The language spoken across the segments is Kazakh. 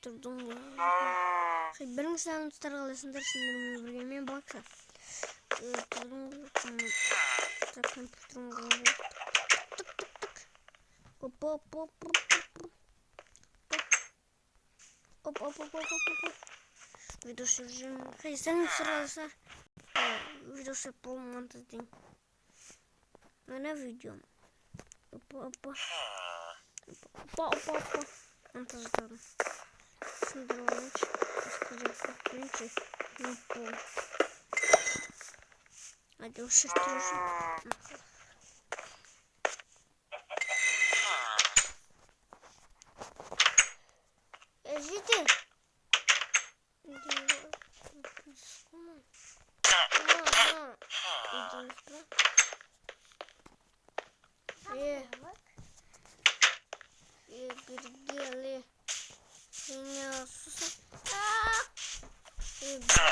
тұрдым ғой. Біріңізден ұстар қаласындар сендермен бірге мен бақса. Тұрдым ғой. Компьютерім ғой. Видосы режим. Сен сразу видосы по монтажу. На видео. Опа. Монтажу. Синдром. Скажи, принцип. Не пол. Один шестёрка. Житель.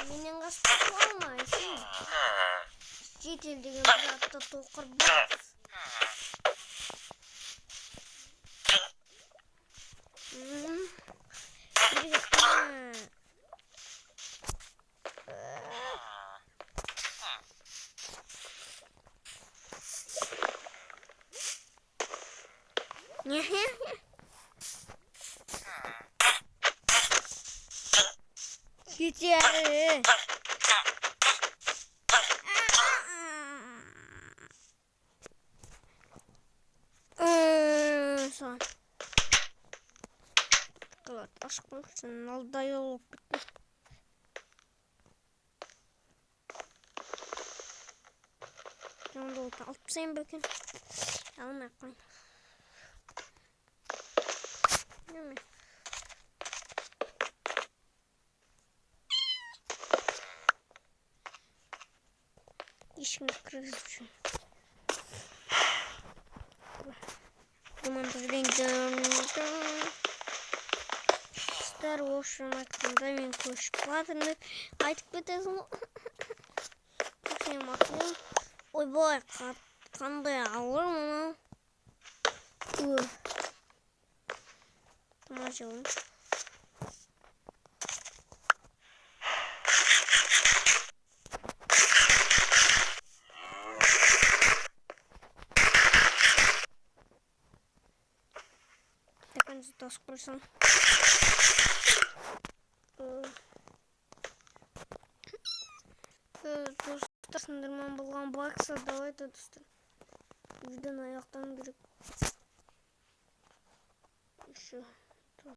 Меня господи, житель деген брата тоқыр бас. Житель. Ашқылықсын алдай олып бітті. Жаңды олды алып сайын бөкен. Алмай қойын. Неме? Ешкімді кіргізіп жүр. В общем, айтқанда мен көшіп жатырмын. Айтып кетесің ғой. Ойбай, қандай ауыр мынау. Тамаша ойын. Такой затаск пришел. Достар, сендермен болған бақса, давайте достар. Видеоны аяқтан керек. Еще.